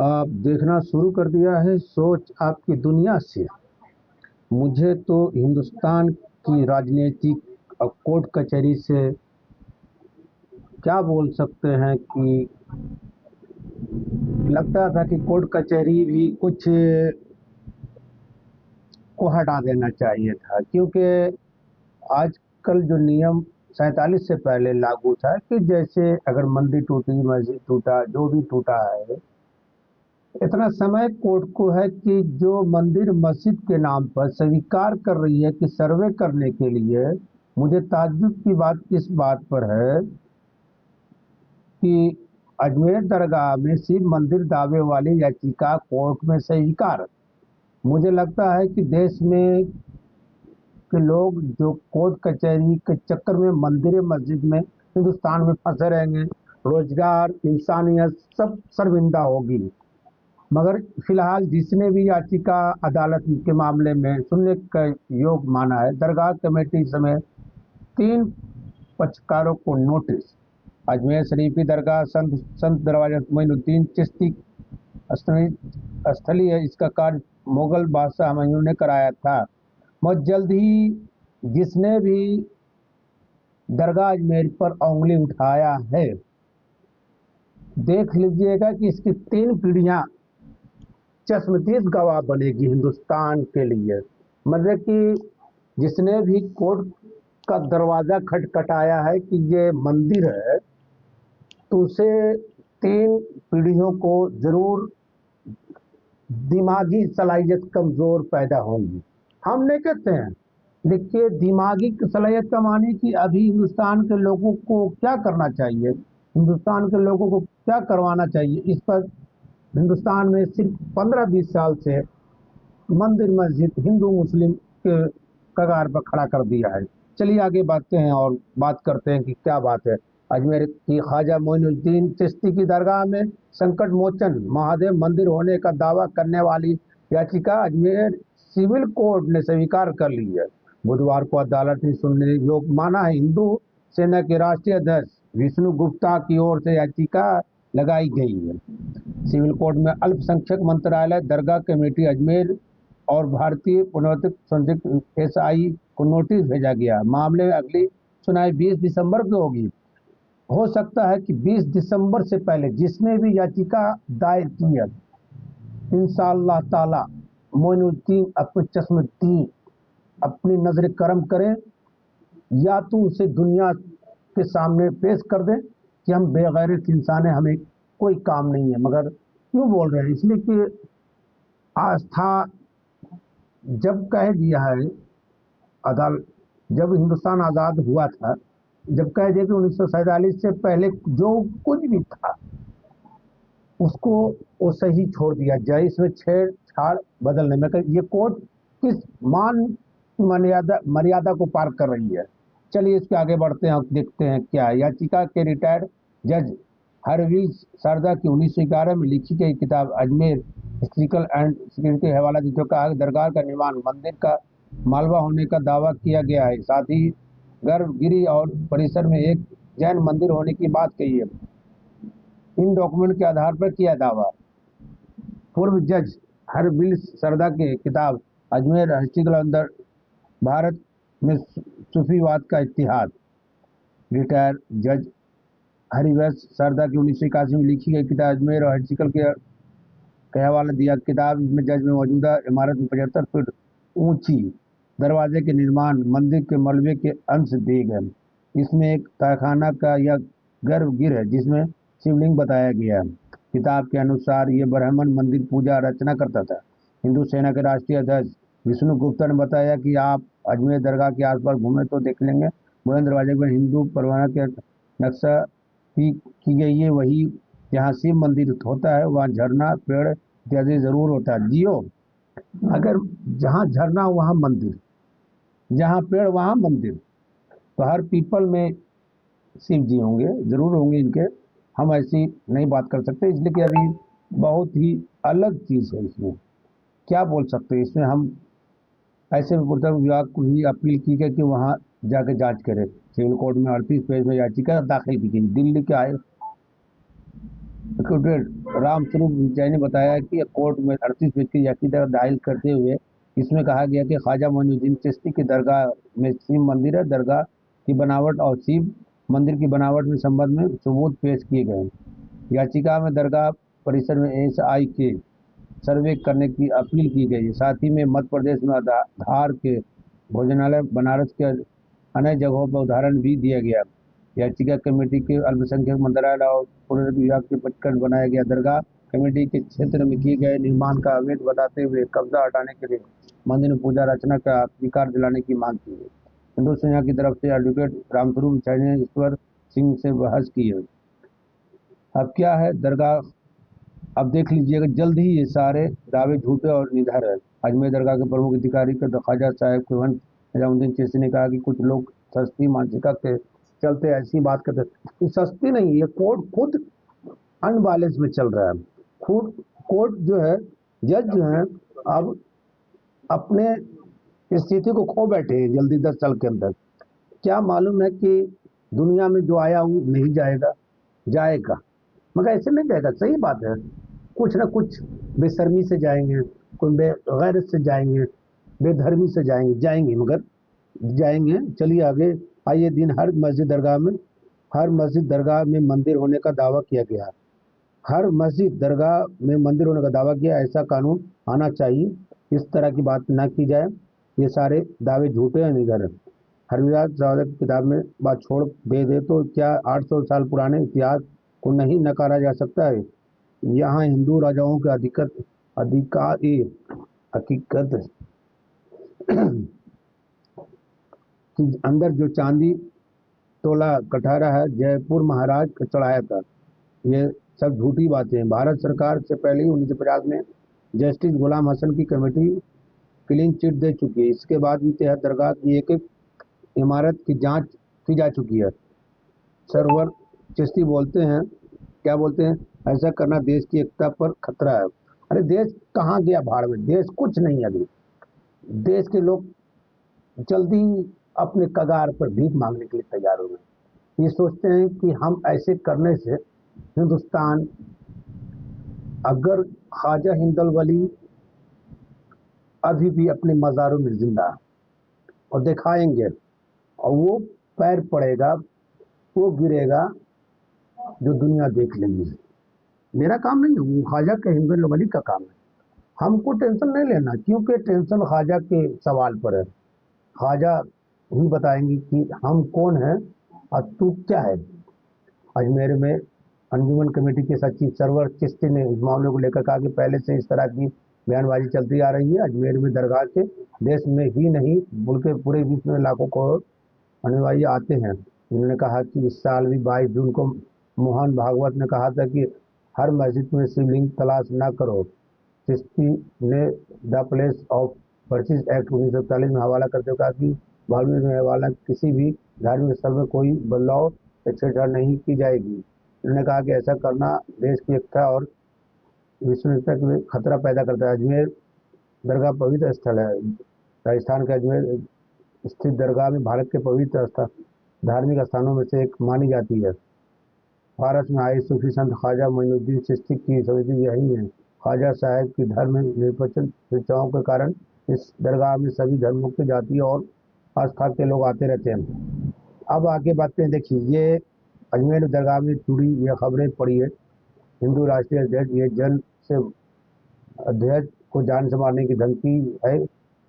आप देखना शुरू कर दिया है सोच आपकी दुनिया से। मुझे तो हिंदुस्तान की राजनीतिक और कोर्ट कचहरी से क्या बोल सकते हैं कि लगता था कि कोर्ट कचहरी भी कुछ को हटा देना चाहिए था, क्योंकि आजकल जो नियम 47 से पहले लागू था कि जैसे अगर मंदिर टूटी, मस्जिद टूटा, जो भी टूटा है, इतना समय कोर्ट को है कि जो मंदिर मस्जिद के नाम पर स्वीकार कर रही है कि सर्वे करने के लिए। मुझे ताज्जुब की बात इस बात पर है कि अजमेर दरगाह में शिव मंदिर दावे वाली याचिका कोर्ट में स्वीकार। मुझे लगता है कि देश में के लोग जो कोर्ट कचहरी के चक्कर में मंदिर मस्जिद में हिंदुस्तान में फंसे रहेंगे, रोजगार, इंसानियत सब शर्मिंदा होगी। मगर फिलहाल जिसने भी याचिका अदालत के मामले में सुनने का योग माना है, दरगाह कमेटी समेत 3 पक्षकारों को नोटिस। अजमेर शरीफ की दरगाह संत संत दरवाजा मोइनुद्दीन चिश्ती स्थली है। इसका कार्य मुगल बादशाह हुमायूं ने कराया था। बहुत जल्द ही जिसने भी दरगाह अजमेर पर उंगली उठाया है, देख लीजिएगा कि इसकी 3 पीढ़ियां चश्मदीद गवाह बनेगी हिंदुस्तान के लिए। मतलब कि जिसने भी कोर्ट का दरवाजा खटखटाया है कि ये मंदिर है, तो उसे 3 पीढ़ियों को जरूर दिमागी सलाहियत कमजोर पैदा होंगी। हम नहीं कहते हैं, देखिए दिमागी सलाहियत का माने कि अभी हिंदुस्तान के लोगों को क्या करना चाहिए, हिंदुस्तान के लोगों को क्या करवाना चाहिए, इस पर हिंदुस्तान में सिर्फ 15-20 साल से मंदिर मस्जिद हिंदू मुस्लिम के कगार पर खड़ा कर दिया है। चलिए आगे बढ़ते हैं और बात करते हैं कि क्या बात है। अजमेर की ख्वाजा मोइनुद्दीन चिश्ती की दरगाह में संकट मोचन महादेव मंदिर होने का दावा करने वाली याचिका अजमेर सिविल कोर्ट ने स्वीकार कर ली है। बुधवार को अदालत ने सुनने योग्य माना है। हिंदू सेना के राष्ट्रीय अध्यक्ष विष्णु गुप्ता की ओर से याचिका लगाई गई है। सिविल कोर्ट में अल्पसंख्यक मंत्रालय, दरगाह कमेटी अजमेर और भारतीय पुरातत्व संरक्षण एसआई को नोटिस भेजा गया। मामले में अगली सुनवाई 20 दिसंबर को होगी। हो सकता है कि 20 दिसंबर से पहले जिसने भी याचिका दायर की है, इंशाअल्लाह ताला मोइनुद्दीन अपने चश्मदीद अपनी नजर करम करें, या तो उसे दुनिया के सामने पेश कर दें कि हम बेगैरत इंसान हैं, हमें कोई काम नहीं है। मगर क्यों बोल रहे हैं? इसलिए कि आस्था जब कह दिया है अदालत, जब हिंदुस्तान आज़ाद हुआ था, जब कह दिया कि 1947 से पहले जो कुछ भी था उसको वो सही छोड़ दिया जाए, इसमें छेड़छाड़ बदलने में ये कोर्ट किस मान मर्यादा मर्यादा को पार कर रही है। चलिए इसके आगे बढ़ते हैं और देखते हैं क्या है। याचिका के रिटायर्ड जज हरवील सरदा की 1911 में लिखी गई किताब अजमेर हिस्ट्रिकल एंड सिक्योरिटी हवाला जो कहा दरगाह का निर्माण मंदिर का मालवा होने का दावा किया गया है। साथ ही गर्भगिरी और परिसर में एक जैन मंदिर होने की बात कही है। इन डॉक्यूमेंट के आधार पर किया दावा। पूर्व जज हरवील सरदा की किताब अजमेर हिस्ट्रिकल अंदर भारत में सूफीवाद का इतिहास, रिटायर्ड जज हरिवंश सरदा की 1981 में लिखी गई किताब अजमेर और हिस्ट्रिकल के हवाला दिया। किताब में जज में मौजूदा इमारत में 75 फीट ऊंची दरवाजे के निर्माण मंदिर के मलबे के अंश दिए गए। इसमें एक तहखाना का यह गर्भगृह है जिसमें शिवलिंग बताया गया है। किताब के अनुसार ये ब्राह्मण मंदिर पूजा अर्चना करता था। हिंदू सेना के राष्ट्रीय अध्यक्ष विष्णु गुप्ता ने बताया कि आप अजमेर दरगाह के आसपास घूमें तो देख लेंगे, बुलंद दरवाजे पर हिंदू परवाना के नक्शा की गई है। वही जहाँ शिव मंदिर होता है वहाँ झरना, पेड़ इत्यादि जरूर होता है। जियो, अगर जहाँ झरना वहाँ मंदिर, जहाँ पेड़ वहाँ मंदिर, तो हर पीपल में शिव जी होंगे, जरूर होंगे इनके। हम ऐसी नहीं बात कर सकते, इसलिए कि अभी बहुत ही अलग चीज़ है। इसमें क्या बोल सकते हैं? इसमें हम ऐसे पूर्वतत्व विभाग को ही अपील की गई कि वहाँ जाके जांच करें। सिविल कोर्ट में 38 पेज में याचिका दाखिल की गई। दिल्ली के आए रामस्वरूप जय ने बताया कि कोर्ट में 38 पेज की याचिका दायर करते हुए इसमें कहा गया कि ख्वाजा मोइनुद्दीन चिश्ती की दरगाह में शिव मंदिर है, दरगाह की बनावट और शिव मंदिर की बनावट में संबंध में सबूत पेश किए गए। याचिका में दरगाह परिसर में एसआई के सर्वे करने की अपील की गई है। साथ ही में मध्य प्रदेश में धार के भोजनालय, बनारस के अन्य जगहों पर उदाहरण भी दिया गया। याचिका कमेटी के अल्पसंख्यक मंत्रालय और पुलिस विभाग के पटकन बनाया गया। दरगाह कमेटी के क्षेत्र में किए गए निर्माण का अवैध बताते हुए कब्जा हटाने के लिए मंदिर में पूजा अर्चना का अधिकार दिलाने की मांग की है। हिंदू सेना की तरफ से एडवोकेट रामस्वरूप ने ईश्वर सिंह से बहस की है। अब क्या है दरगाह, अब देख लीजिएगा, जल्द ही ये सारे दावे झूठे और निधर है। अजमेर दरगाह के प्रमुख अधिकारी के ख्वाजा साहब कुलवंत निजामुद्दीन चिश्ती ने कहा कि कुछ लोग सस्ती मानसिकता के चलते ऐसी बात करते हैं। ये सस्ती नहीं, ये कोर्ट खुद अनबैलेंस में चल रहा है। खुद कोर्ट जो है, जज जो है, अब अपने स्थिति को खो बैठे हैं जल्दी 10 साल के अंदर। क्या मालूम है कि दुनिया में जो आया वो नहीं जाएगा, जाएगा मगर ऐसे नहीं जाएगा। सही बात है, कुछ ना कुछ बेशर्मी से जाएंगे, कोई बेगैरत से जाएंगे, बेधर्मी से जाएंगे, जाएंगे मगर जाएंगे। चलिए आगे आइए। दिन हर मस्जिद दरगाह में मंदिर होने का दावा किया गया। हर मस्जिद दरगाह में मंदिर होने का दावा किया, ऐसा कानून आना चाहिए। इस तरह की बात ना की जाए, ये सारे दावे झूठे हैं, निगर है। हरविराज सावरकर की किताब में बात छोड़ दे तो क्या 800 साल पुराने इतिहास को नहीं नकारा जा सकता है? यहाँ हिंदू राजाओं के अधिकार हकीकत कि अंदर जो चांदी तोला कटहरा है जयपुर महाराज को चढ़ाया था, ये सब झूठी बातें हैं। भारत सरकार से पहले ही 1950 में जस्टिस गुलाम हसन की कमेटी क्लीन चिट दे चुकी है। इसके बाद भी तेहर दरगाह की एक एक इमारत की जांच की जा चुकी है। सरवर चिश्ती बोलते हैं, क्या बोलते हैं, ऐसा करना देश की एकता पर खतरा है। अरे देश कहाँ गया भाड़ में, देश कुछ नहीं है अभी। देश के लोग जल्दी अपने कगार पर भीख मांगने के लिए तैयार हो गए। ये सोचते हैं कि हम ऐसे करने से हिंदुस्तान, अगर ख्वाजा हिंदल वली अभी भी अपने मज़ारों में जिंदा है और दिखाएंगे, और वो पैर पड़ेगा, वो गिरेगा, जो दुनिया देख लेगी। मेरा काम नहीं है, वो ख्वाजा के हिंदल वली का काम है। हमको टेंशन नहीं लेना, क्योंकि टेंशन ख्वाजा के सवाल पर है। ख्वाजा ही बताएंगे कि हम कौन है और तू क्या है। अजमेर में अंजुमन कमेटी के सचिव सरवर चिश्ती ने इस मामले को लेकर कहा कि पहले से इस तरह की बयानबाजी चलती आ रही है। अजमेर में दरगाह के देश में ही नहीं बल्कि पूरे विश्व में लाखों करोड़ अनुयायी आते हैं। उन्होंने कहा कि इस साल भी 22 जून को मोहन भागवत ने कहा था कि हर मस्जिद में शिवलिंग तलाश न करो। चिश्ती ने the place of worship act 1941 में हवाला करते हुए कहा कि भारत में हवाला किसी भी धार्मिक स्थल में कोई बदलाव या छेड़छाड़ नहीं की जाएगी। उन्होंने कहा कि ऐसा करना देश की एकता और विश्वसनीयता के लिए खतरा पैदा करता है। अजमेर दरगाह पवित्र स्थल है। राजस्थान के अजमेर स्थित दरगाह में भारत के पवित्र धार्मिक स्थानों में से एक मानी जाती है। फारस में आए सूफी संत ख्वाजा मोइनुद्दीन चिश्ती की समिति यही है। ख्वाजा साहब की धर्म निरपेक्ष शिक्षाओं के कारण इस दरगाह में सभी धर्मों की जाति और आस्था के लोग आते रहते हैं। अब आगे बढ़ते हैं। देखिए, ये अजमेर दरगाह में जुड़ी ये खबरें पड़ी है। हिंदू राष्ट्रीय अध्यक्ष ये जन से अध्यक्ष को जान से मारने की धमकी है,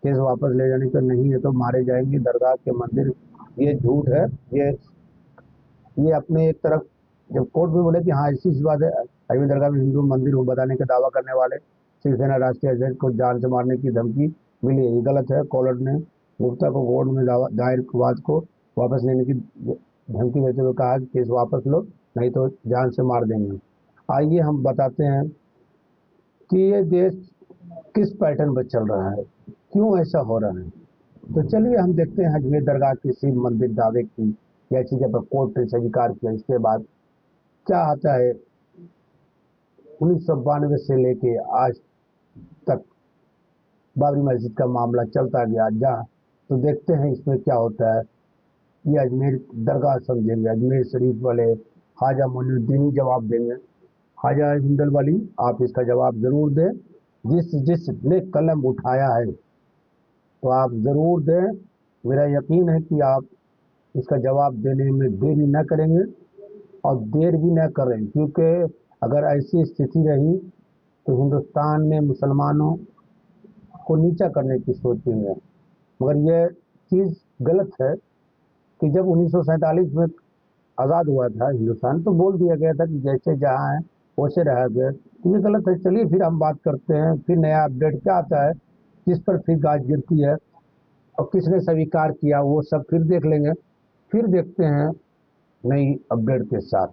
केस वापस ले जाने का नहीं है तो मारे जाएंगे दरगाह के मंदिर, ये झूठ है। ये अपने एक तरफ जब कोर्ट में बोले कि हाँ ऐसी बात है, अजमेर दरगाह में हिंदू मंदिर हो बताने का दावा करने वाले शिवसेना राष्ट्रीय अध्यक्ष को जान से मारने की धमकी मिली है, ये गलत है। कॉलर ने गुप्ता को कोर्ट में दायर बात को वापस लेने की धमकी देते हुए कहा कि केस वापस लो नहीं तो जान से मार देंगे। आइए हम बताते हैं कि ये देश किस पैटर्न पर चल रहा है, क्यों ऐसा हो रहा है। तो चलिए हम देखते हैं अजमेर दरगाह के शिव मंदिर दावे की याचिका पर कोर्ट ने स्वीकार किया। इसके बाद क्या आता है, 1992 से लेके आज तक बाबरी मस्जिद का मामला चलता गया जहाँ, तो देखते हैं इसमें क्या होता है। ये अजमेर दरगाह समझेंगे, अजमेर शरीफ वाले ख्वाजा मोइनुद्दीन ही जवाब देंगे। ख्वाजा हिंदल वाली, आप इसका जवाब ज़रूर दें। जिसने कलम उठाया है तो आप ज़रूर दें। मेरा यकीन है कि आप इसका जवाब देने में देरी न करेंगे और देर भी न करें, क्योंकि अगर ऐसी स्थिति रही तो हिंदुस्तान में मुसलमानों को नीचा करने की सोचेंगे। मगर यह चीज़ गलत है कि जब 1947 में आज़ाद हुआ था हिंदुस्तान, तो बोल दिया गया था कि जैसे जहाँ है वैसे रह गए। तो ये गलत है। चलिए फिर हम बात करते हैं, फिर नया अपडेट क्या आता है, किस पर फिर गाज गिरती है और किसने स्वीकार किया, वो सब फिर देख लेंगे। फिर देखते हैं नई अपडेट के साथ।